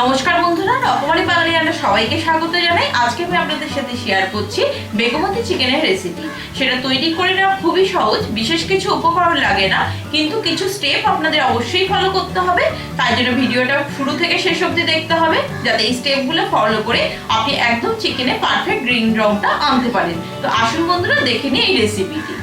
নমস্কার বন্ধুরা, রকমারি বাঙালি রান্না সবাইকে স্বাগত জানাই। আজকে আমি আপনাদের সাথে শেয়ার করছি বেগমতি চিকেনের রেসিপি। সেটা তৈরি করে নেওয়া খুবই সহজ, বিশেষ কিছু উপকরণ লাগে না, কিন্তু কিছু স্টেপ আপনাদের অবশ্যই ফলো করতে হবে। তাই জন্য ভিডিওটা শুরু থেকে শেষ অবধি দেখতে হবে, যাতে এই স্টেপগুলো ফলো করে আপনি একদম চিকেনে পারফেক্ট গ্রিন রংটা আনতে পারেন। তো আসুন বন্ধুরা, দেখে নিই এই রেসিপিটি।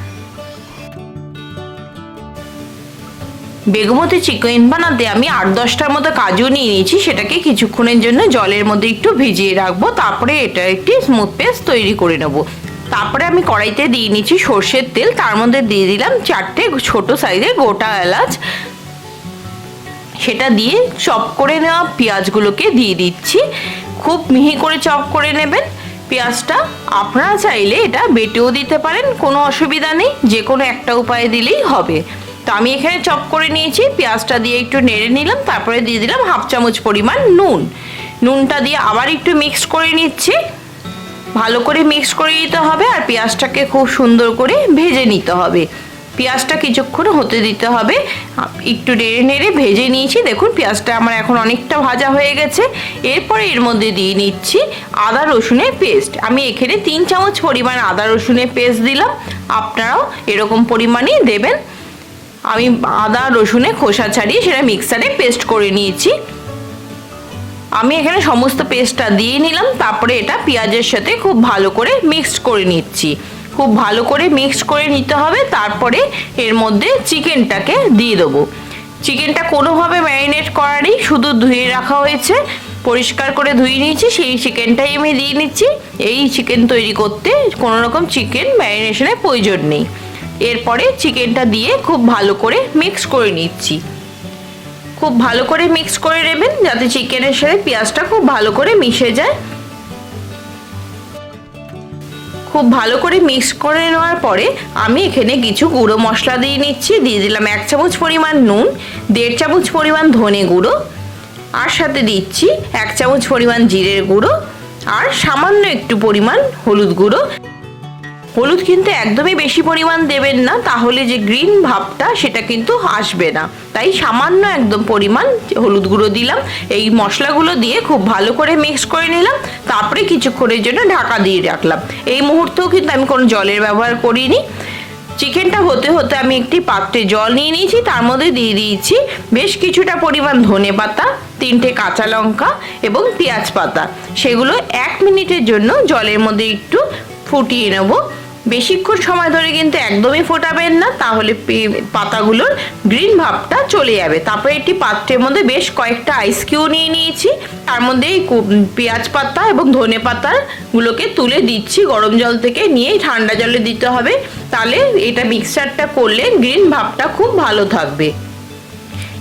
বেগমতি চিকেন বানাতে আমি 8-10টার মতো কাজু নিয়ে নিয়েছি। সেটাকে কিছুক্ষণের জন্য জলের মধ্যে একটু ভিজিয়ে রাখবো, তারপরে এটা একটি স্মুথ পেস্ট তৈরি করে নেব। তারপরে আমি কড়াইতে দিয়ে নিচ্ছি সর্ষের তেল, তার মধ্যে দিয়ে দিলাম 4টে ছোট সাইজের গোটা এলাচ। সেটা দিয়ে চপ করে নেওয়া পেঁয়াজগুলোকে দিয়ে দিচ্ছি। খুব মিহি করে চপ করে নেবেন পেঁয়াজটা। আপনারা চাইলে এটা বেটেও দিতে পারেন, কোনো অসুবিধা নেই, যে কোনো একটা উপায়ে দিলেই হবে। তো আমি এখানে চপ করে নিয়েছি, পেঁয়াজটা দিয়ে একটু নেড়ে নিলাম, তারপরে দিয়ে দিলাম 1/2 চামচ পরিমাণ নুনটা দিয়ে আবার একটু মিক্স করে নিচ্ছি। ভালো করে মিক্স করে নিতে হবে আর পেঁয়াজটাকে খুব সুন্দর করে ভেজে নিতে হবে। পেঁয়াজটা কিছুক্ষণ হতে দিতে হবে, একটু নেড়ে নেড়ে ভেজে নিয়েছি। দেখুন পেঁয়াজটা আমার এখন অনেকটা ভাজা হয়ে গেছে। এরপরে এর মধ্যে দিয়ে নিচ্ছি আদা রসুনের পেস্ট। আমি এখানে 3 চামচ পরিমাণ আদা রসুনের পেস্ট দিলাম, আপনারাও এরকম পরিমাণেই দেবেন। আমি আদা রসুনে খোসা ছাড়িয়ে সেটা মিক্সারে পেস্ট করে নিয়েছি। আমি এখানে সমস্ত পেস্টটা দিয়ে নিলাম, তারপরে এটা পেঁয়াজের সাথে খুব ভালো করে মিক্সড করে নিচ্ছি। খুব ভালো করে মিক্স করে নিতে হবে। তারপরে এর মধ্যে চিকেনটাকে দিয়ে দেবো। চিকেনটা কোনোভাবে ম্যারিনেট করা নেই, শুধু ধুয়ে রাখা হয়েছে, পরিষ্কার করে ধুয়ে নিয়েছি, সেই চিকেনটাই আমি দিয়ে নিচ্ছি। এই চিকেন তৈরি করতে কোনো রকম চিকেন ম্যারিনেশনের প্রয়োজন নেই। এরপরে চিকেনটা দিয়ে খুব ভালো করে মিক্স করে নিচ্ছি। খুব ভালো করে মিক্স করে নেবেন, যাতে চিকেনের সাথে পেঁয়াজটা খুব ভালো করে মিশে যায়। খুব ভালো করে মিক্স করে নেওয়ার পরে আমি এখানে কিছু গুঁড়ো মশলা দিয়ে নিচ্ছি। দিয়ে দিলাম 1 চামচ পরিমাণ নুন, 1.5 চামচ পরিমাণ ধনে গুঁড়ো, আর সাথে দিচ্ছি 1 চামচ পরিমাণ জিরের গুঁড়ো, আর সামান্য একটু পরিমাণ হলুদ গুঁড়ো। হলুদ কিন্তু একদমই বেশি পরিমাণ দেবেন না, তাহলে যে গ্রিন ভাবটা সেটা কিন্তু আসবে না। তাই সামান্য একদম পরিমাণ হলুদ গুঁড়ো দিলাম। এই মশলাগুলো দিয়ে খুব ভালো করে মিক্স করে নিলাম, তারপরে কিছুক্ষণের জন্য ঢাকা দিয়ে রাখলাম। এই মুহূর্তেও কিন্তু আমি কোনো জলের ব্যবহার করিনি। চিকেনটা হতে হতে আমি একটি পাত্রে জল নিয়ে নিয়েছি, তার মধ্যে দিয়ে দিয়েছি বেশ কিছুটা পরিমাণ ধনে পাতা, 3টে কাঁচা লঙ্কা এবং পেঁয়াজ পাতা। সেগুলো 1 মিনিটের জন্য জলের মধ্যে একটু ফুটিয়ে নেব। বেশিক্ষণ সময় ধরে কিন্তু একদমই ফোটাবেন না, তাহলে পাতাগুলোর গ্রিন ভাবটা চলে যাবে। তারপরে একটি পাত্রের মধ্যে বেশ কয়েকটা আইস কিউব নিয়ে নিয়েছি, তার মধ্যে পেঁয়াজ পাতা এবং ধনে পাতাগুলোকে তুলে দিচ্ছি গরম জল থেকে, নিয়ে ঠান্ডা জলে দিতে হবে। তাহলে এটা মিক্সচারটা করলে গ্রিন ভাবটা খুব ভালো থাকবে।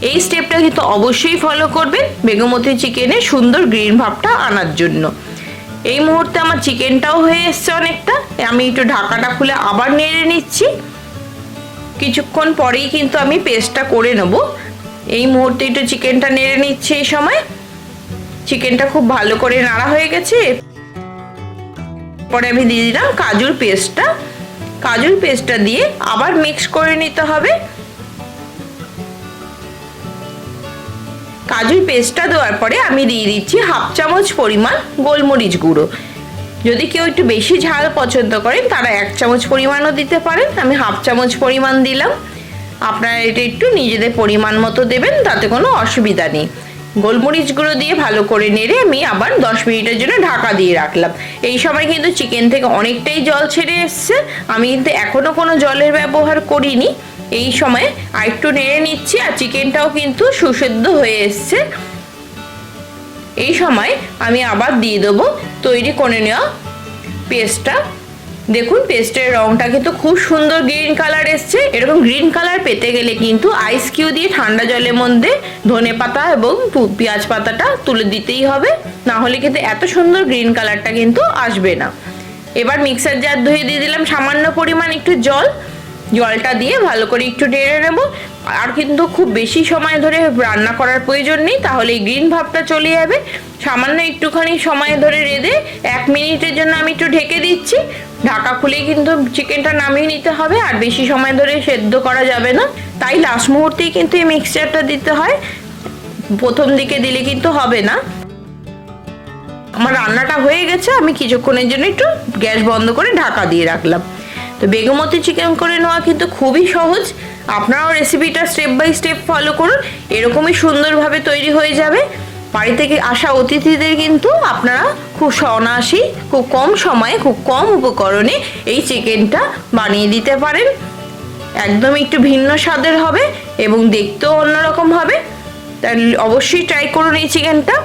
এই স্টেপটা কিন্তু অবশ্যই ফলো করবেন বেগমতি চিকেনে সুন্দর গ্রিন ভাবটা আনার জন্য। এই মুহূর্তে আমার চিকেনটাও হয়ে এসছে অনেকটা। আমি একটু ঢাকাটা খুলে আবার নেড়ে নিচ্ছি। কিছুক্ষণ পরেই কিন্তু আমি পেস্টটা করে নেব। এই মুহূর্তে একটু চিকেনটা নেড়ে নিচ্ছি। এই সময় চিকেনটা খুব ভালো করে নাড়া হয়ে গেছে। পরে আমি দিয়ে দিলাম কাজুর পেস্টটা দিয়ে আবার মিক্স করে নিতে হবে। কাজুর পেস্টটা দেওয়ার পরে আমি দিয়ে দিচ্ছি 1/2 চামচ পরিমাণ গোলমরিচ গুঁড়ো। যদি কেউ একটু বেশি ঝাল পছন্দ করেন তারা 1 চামচ পরিমাণও দিতে পারেন। আমি 1/2 চামচ পরিমাণ দিলাম। আপনারা এটা একটু নিজেদের পরিমাণ মতো দেবেন, তাতে কোনো অসুবিধা নেই। গোলমরিচ গুঁড়ো দিয়ে ভালো করে নেড়ে আমি আবার 10 মিনিটের জন্য ঢাকা দিয়ে রাখলাম। এই সময় কিন্তু চিকেন থেকে অনেকটাই জল ছেড়ে এসছে। আমি কিন্তু এখনো কোনো জলের ব্যবহার করিনি। এই সময় আর একটু নেড়ে নিচ্ছি, আর চিকেনটাও কিন্তু সুসেদ্ধ হয়ে এসছে। এই সময় আমি আবার দিয়ে দেবো তৈরি করে নেওয়া পেস্টটা। দেখুন পেস্টের রংটা কিন্তু খুব সুন্দর গ্রিন কালার এসছে। এরকম গ্রিন কালার পেতে গেলে কিন্তু আইস কিউব দিয়ে ঠান্ডা জলের মধ্যে ধনে পাতা এবং পেঁয়াজ পাতাটা তুলে দিতেই হবে, না হলে কিন্তু এত সুন্দর গ্রিন কালারটা কিন্তু আসবে না। এবার মিক্সার জার ধুয়ে দিয়ে দিলাম সামান্য পরিমাণ একটু জলটা দিয়ে ভালো করে একটু নেড়ে নেব। আর কিন্তু খুব বেশি সময় ধরে রান্না করার প্রয়োজন নেই, তাহলে এই গ্রিন ভাবটা চলে যাবে। সামান্য একটুখানি সময় ধরে রেঁধে 1 মিনিটের জন্য আমি একটু ঢেকে দিচ্ছি। ঢাকা খুলেই কিন্তু চিকেনটা নামিয়ে নিতে হবে, আর বেশি সময় ধরে সেদ্ধ করা যাবে না। তাই লাস্ট মুহূর্তেই কিন্তু এই মিক্সচারটা দিতে হয়, প্রথম দিকে দিলে কিন্তু হবে না। আমার রান্নাটা হয়ে গেছে, আমি কিছুক্ষণের জন্য একটু গ্যাস বন্ধ করে ঢাকা দিয়ে রাখলাম। তো বেগমতি চিকেন করে নেওয়া কিন্তু খুবই সহজ। আপনারাও রেসিপিটা স্টেপ বাই স্টেপ ফলো করুন, এরকমই সুন্দরভাবে তৈরি হয়ে যাবে। বাড়ি থেকে আসা অতিথিদের কিন্তু আপনারা খুব অনায়াসে, খুব কম সময়ে, খুব কম উপকরণে এই চিকেনটা বানিয়ে দিতে পারেন। একদম একটু ভিন্ন স্বাদের হবে এবং দেখতেও অন্যরকম হবে। তাই অবশ্যই ট্রাই করুন এই চিকেনটা।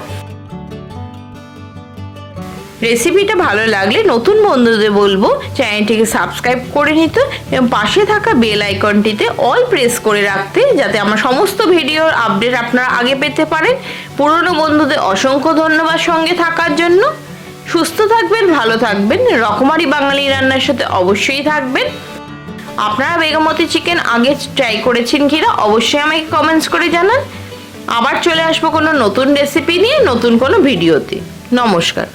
রেসিপিটা ভালো লাগলে নতুন বন্ধুদের বলবো চ্যানেলটিকে সাবস্ক্রাইব করে নিতে এবং পাশে থাকা বেল আইকনটিতে অল প্রেস করে রাখতে, যাতে আমার সমস্ত ভিডিওর আপডেট আপনারা আগে পেতে পারেন। পুরনো বন্ধুদের অসংখ্য ধন্যবাদ সঙ্গে থাকার জন্য। সুস্থ থাকবেন, ভালো থাকবেন, রকমারি বাঙালি রান্নার সাথে অবশ্যই থাকবেন। আপনারা বেগমতি চিকেন আগে ট্রাই করেছেন কিনা অবশ্যই আমাকে কমেন্টস করে জানান। আবার চলে আসবো কোনো নতুন রেসিপি নিয়ে, নতুন কোনো ভিডিওতে। নমস্কার।